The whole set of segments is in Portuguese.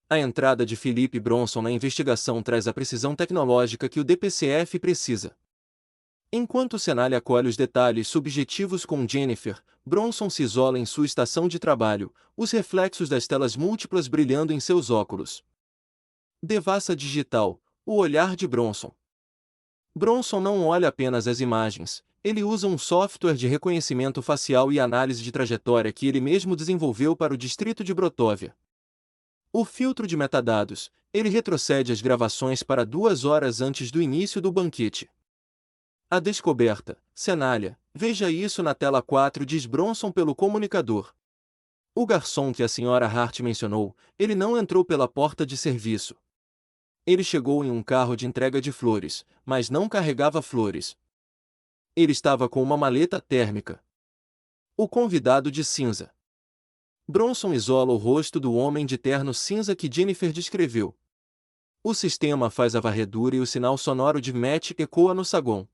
A entrada de Philip Bronson na investigação traz a precisão tecnológica que o DPCF precisa. Enquanto Cenália colhe os detalhes subjetivos com Jennifer, Bronson se isola em sua estação de trabalho, os reflexos das telas múltiplas brilhando em seus óculos. Devassa digital, o olhar de Bronson. Bronson não olha apenas as imagens, ele usa um software de reconhecimento facial e análise de trajetória que ele mesmo desenvolveu para o distrito de Brotóvia. O filtro de metadados, ele retrocede as gravações para 2 horas antes do início do banquete. A descoberta, Cenália, veja isso na tela 4, diz Bronson pelo comunicador. O garçom que a senhora Hart mencionou, ele não entrou pela porta de serviço. Ele chegou em um carro de entrega de flores, mas não carregava flores. Ele estava com uma maleta térmica. O convidado de cinza. Bronson isola o rosto do homem de terno cinza que Jennifer descreveu. O sistema faz a varredura e o sinal sonoro de Matt ecoa no saguão.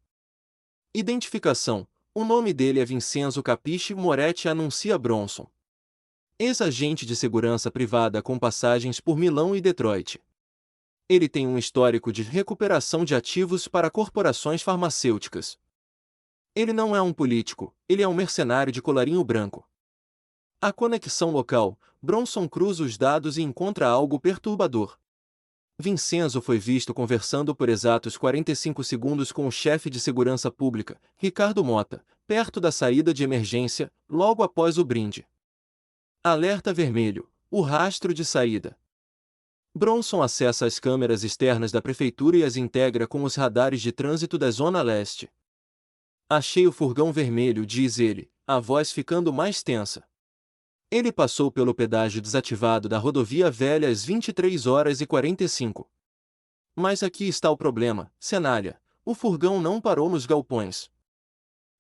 Identificação. O nome dele é Vincenzo Capiche Moretti, anuncia Bronson. Ex-agente de segurança privada com passagens por Milão e Detroit. Ele tem um histórico de recuperação de ativos para corporações farmacêuticas. Ele não é um político, ele é um mercenário de colarinho branco. A conexão local, Bronson cruza os dados e encontra algo perturbador. Vincenzo foi visto conversando por exatos 45 segundos com o chefe de segurança pública, Ricardo Mota, perto da saída de emergência, logo após o brinde. Alerta vermelho, o rastro de saída. Bronson acessa as câmeras externas da prefeitura e as integra com os radares de trânsito da Zona Leste. Achei o furgão vermelho, diz ele, a voz ficando mais tensa. Ele passou pelo pedágio desativado da rodovia velha às 23h45. Mas aqui está o problema, Cenália. O furgão não parou nos galpões.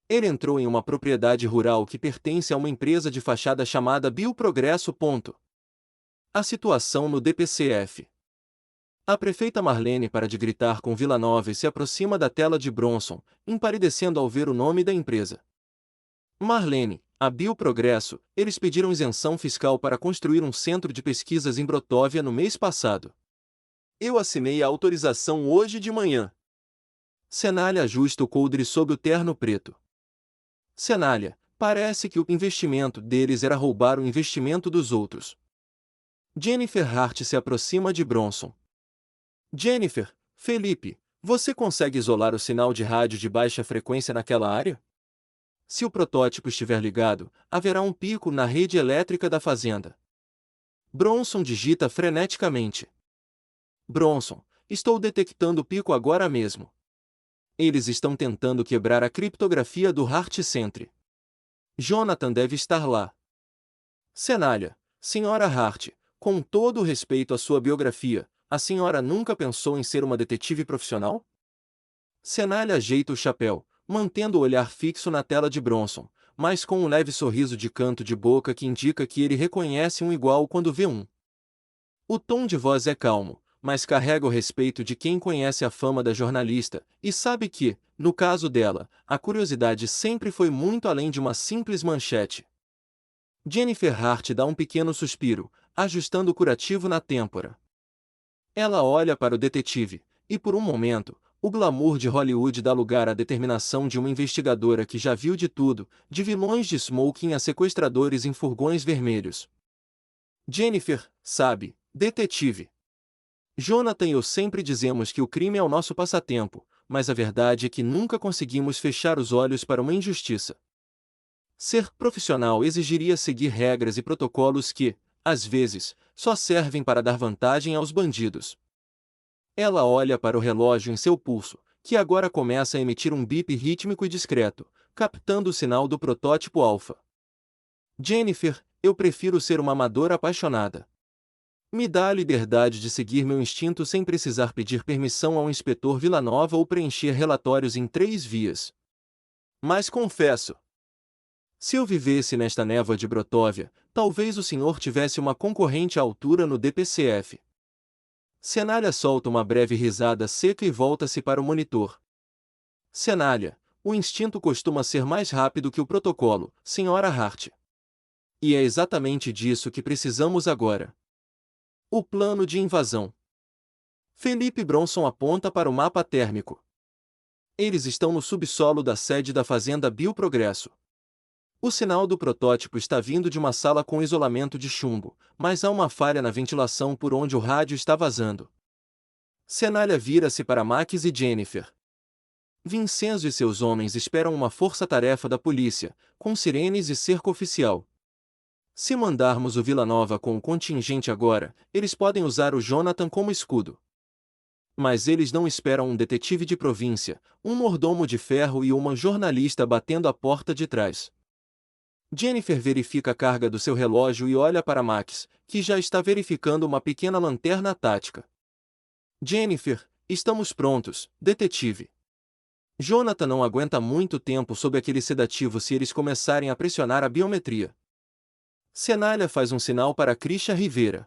Ele entrou em uma propriedade rural que pertence a uma empresa de fachada chamada Bioprogresso. A situação no DPCF. A prefeita Marlene para de gritar com Villanova e se aproxima da tela de Bronson, empalidecendo ao ver o nome da empresa. Marlene, a Bioprogresso, eles pediram isenção fiscal para construir um centro de pesquisas em Brotóvia no mês passado. Eu assinei a autorização hoje de manhã. Cenália ajusta o coldre sob o terno preto. Cenália, parece que o investimento deles era roubar o investimento dos outros. Jennifer Hart se aproxima de Bronson. Jennifer, Felipe, você consegue isolar o sinal de rádio de baixa frequência naquela área? Se o protótipo estiver ligado, haverá um pico na rede elétrica da fazenda. Bronson digita freneticamente. Bronson, estou detectando o pico agora mesmo. Eles estão tentando quebrar a criptografia do Hart Centre. Jonathan deve estar lá. Cenália, senhora Hart, com todo o respeito à sua biografia, a senhora nunca pensou em ser uma detetive profissional? Cenália ajeita o chapéu, mantendo o olhar fixo na tela de Bronson, mas com um leve sorriso de canto de boca que indica que ele reconhece um igual quando vê um. O tom de voz é calmo, mas carrega o respeito de quem conhece a fama da jornalista, e sabe que, no caso dela, a curiosidade sempre foi muito além de uma simples manchete. Jennifer Hart dá um pequeno suspiro, ajustando o curativo na têmpora. Ela olha para o detetive, e por um momento, o glamour de Hollywood dá lugar à determinação de uma investigadora que já viu de tudo, de vilões de smoking a sequestradores em furgões vermelhos. Jennifer, sabe, detetive. Jonathan e eu sempre dizemos que o crime é o nosso passatempo, mas a verdade é que nunca conseguimos fechar os olhos para uma injustiça. Ser profissional exigiria seguir regras e protocolos que, às vezes, só servem para dar vantagem aos bandidos. Ela olha para o relógio em seu pulso, que agora começa a emitir um bip rítmico e discreto, captando o sinal do protótipo alfa. Jennifer, eu prefiro ser uma amadora apaixonada. Me dá a liberdade de seguir meu instinto sem precisar pedir permissão ao inspetor Villanova ou preencher relatórios em 3 vias. Mas confesso, se eu vivesse nesta névoa de Brotóvia, talvez o senhor tivesse uma concorrente à altura no DPCF. Cenália solta uma breve risada seca e volta-se para o monitor. Cenália, o instinto costuma ser mais rápido que o protocolo, senhora Hart. E é exatamente disso que precisamos agora. O plano de invasão. Felipe Bronson aponta para o mapa térmico. Eles estão no subsolo da sede da Fazenda Bioprogresso. O sinal do protótipo está vindo de uma sala com isolamento de chumbo, mas há uma falha na ventilação por onde o rádio está vazando. Cenália vira-se para Max e Jennifer. Vincenzo e seus homens esperam uma força-tarefa da polícia, com sirenes e cerco oficial. Se mandarmos o Vila Nova com o contingente agora, eles podem usar o Jonathan como escudo. Mas eles não esperam um detetive de província, um mordomo de ferro e uma jornalista batendo a porta de trás. Jennifer verifica a carga do seu relógio e olha para Max, que já está verificando uma pequena lanterna tática. Jennifer, estamos prontos, detetive. Jonathan não aguenta muito tempo sob aquele sedativo se eles começarem a pressionar a biometria. Cenália faz um sinal para Krisha Rivera.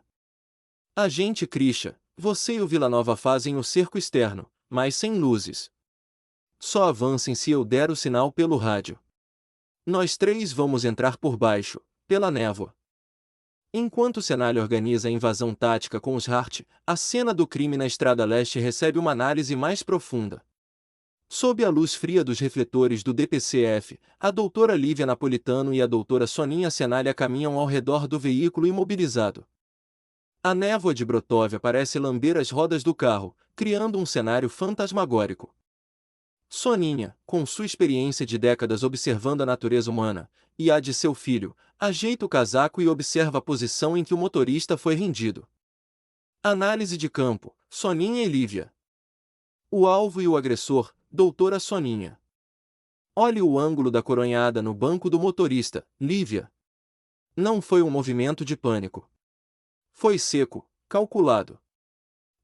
Agente Krisha, você e o Vila Nova fazem o cerco externo, mas sem luzes. Só avancem se eu der o sinal pelo rádio. Nós três vamos entrar por baixo, pela névoa. Enquanto Cenália organiza a invasão tática com os Hart, a cena do crime na Estrada Leste recebe uma análise mais profunda. Sob a luz fria dos refletores do DPCF, a doutora Lívia Napolitano e a doutora Soninha Cenália caminham ao redor do veículo imobilizado. A névoa de Brotóvia parece lamber as rodas do carro, criando um cenário fantasmagórico. Soninha, com sua experiência de décadas observando a natureza humana, e a de seu filho, ajeita o casaco e observa a posição em que o motorista foi rendido. Análise de campo, Soninha e Lívia. O alvo e o agressor, doutora Soninha. Olhe o ângulo da coronhada no banco do motorista, Lívia. Não foi um movimento de pânico. Foi seco, calculado.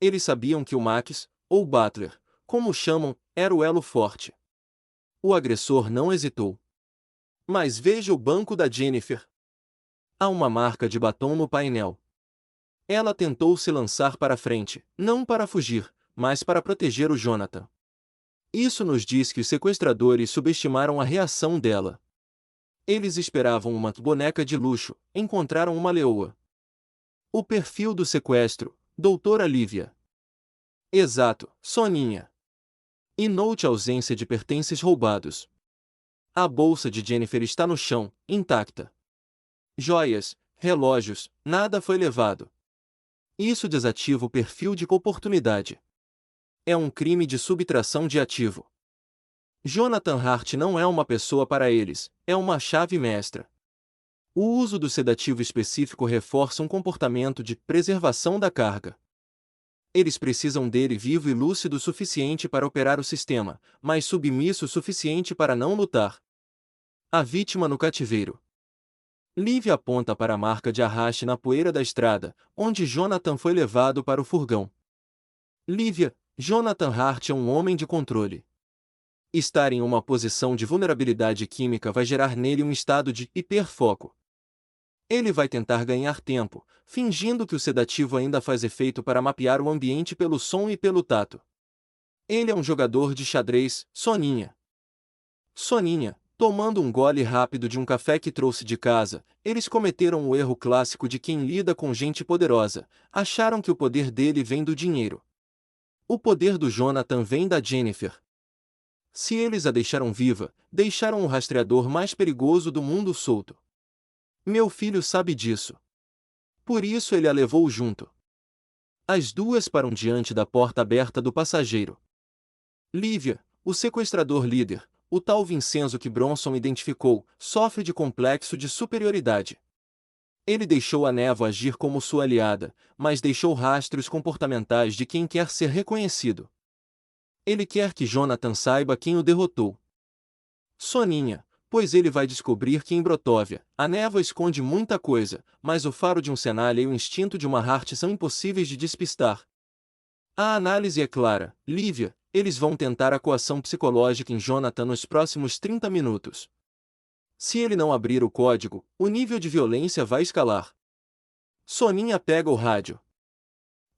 Eles sabiam que o Max, ou Butler, como o chamam, era o elo forte. O agressor não hesitou. Mas veja o banco da Jennifer. Há uma marca de batom no painel. Ela tentou se lançar para frente, não para fugir, mas para proteger o Jonathan. Isso nos diz que os sequestradores subestimaram a reação dela. Eles esperavam uma boneca de luxo, encontraram uma leoa. O perfil do sequestro, doutora Lívia. Exato, Soninha. E note a ausência de pertences roubados. A bolsa de Jennifer está no chão, intacta. Joias, relógios, nada foi levado. Isso desativa o perfil de oportunidade. É um crime de subtração de ativo. Jonathan Hart não é uma pessoa para eles, é uma chave mestra. O uso do sedativo específico reforça um comportamento de preservação da carga. Eles precisam dele vivo e lúcido o suficiente para operar o sistema, mas submisso o suficiente para não lutar. A vítima no cativeiro. Lívia aponta para a marca de arraste na poeira da estrada, onde Jonathan foi levado para o furgão. Lívia, Jonathan Hart é um homem de controle. Estar em uma posição de vulnerabilidade química vai gerar nele um estado de hiperfoco. Ele vai tentar ganhar tempo, fingindo que o sedativo ainda faz efeito para mapear o ambiente pelo som e pelo tato. Ele é um jogador de xadrez, Soninha. Soninha, tomando um gole rápido de um café que trouxe de casa, eles cometeram o erro clássico de quem lida com gente poderosa, acharam que o poder dele vem do dinheiro. O poder do Jonathan vem da Jennifer. Se eles a deixaram viva, deixaram o rastreador mais perigoso do mundo solto. Meu filho sabe disso. Por isso ele a levou junto. As duas param diante da porta aberta do passageiro. Lívia, o sequestrador líder, o tal Vincenzo que Bronson identificou, sofre de complexo de superioridade. Ele deixou a névoa agir como sua aliada, mas deixou rastros comportamentais de quem quer ser reconhecido. Ele quer que Jonathan saiba quem o derrotou. Soninha, pois ele vai descobrir que em Brotóvia, a névoa esconde muita coisa, mas o faro de um Cenália e o instinto de uma Hart são impossíveis de despistar. A análise é clara, Lívia, eles vão tentar a coação psicológica em Jonathan nos próximos 30 minutos. Se ele não abrir o código, o nível de violência vai escalar. Soninha pega o rádio.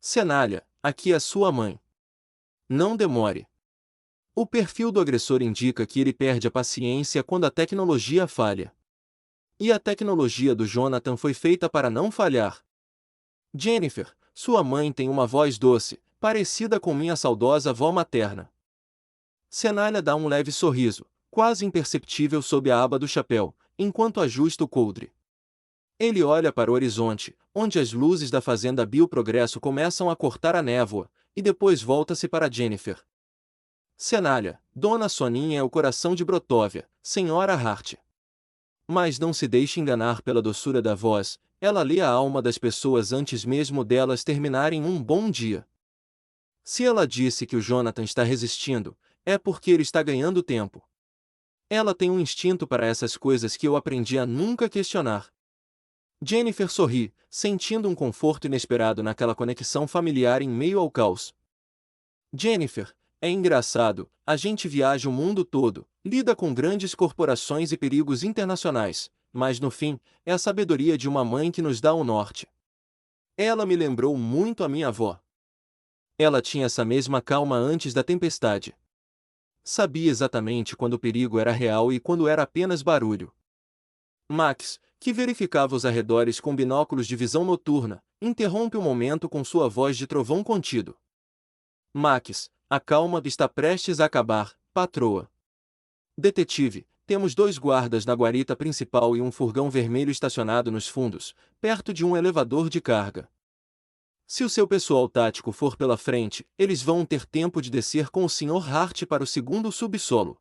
Cenália, aqui é sua mãe. Não demore. O perfil do agressor indica que ele perde a paciência quando a tecnologia falha. E a tecnologia do Jonathan foi feita para não falhar. Jennifer, Sua mãe tem uma voz doce, parecida com minha saudosa avó materna. Cenália dá um leve sorriso, quase imperceptível sob a aba do chapéu, enquanto ajusta o coldre. Ele olha para o horizonte, onde as luzes da fazenda Bioprogresso começam a cortar a névoa, e depois volta-se para Jennifer. Cenália, Dona Soninha é o coração de Brotóvia, Senhora Hart. Mas não se deixe enganar pela doçura da voz, ela lê a alma das pessoas antes mesmo delas terminarem um bom dia. Se ela disse que o Jonathan está resistindo, é porque ele está ganhando tempo. Ela tem um instinto para essas coisas que eu aprendi a nunca questionar. Jennifer sorri, sentindo um conforto inesperado naquela conexão familiar em meio ao caos. Jennifer, é engraçado, a gente viaja o mundo todo, lida com grandes corporações e perigos internacionais, mas no fim, é a sabedoria de uma mãe que nos dá o norte. Ela me lembrou muito a minha avó. Ela tinha essa mesma calma antes da tempestade. Sabia exatamente quando o perigo era real e quando era apenas barulho. Max, que verificava os arredores com binóculos de visão noturna, interrompe o momento com sua voz de trovão contido. Max, a calma está prestes a acabar, patroa. Detetive, temos 2 guardas na guarita principal e um furgão vermelho estacionado nos fundos, perto de um elevador de carga. Se o seu pessoal tático for pela frente, eles vão ter tempo de descer com o Sr. Hart para o segundo subsolo.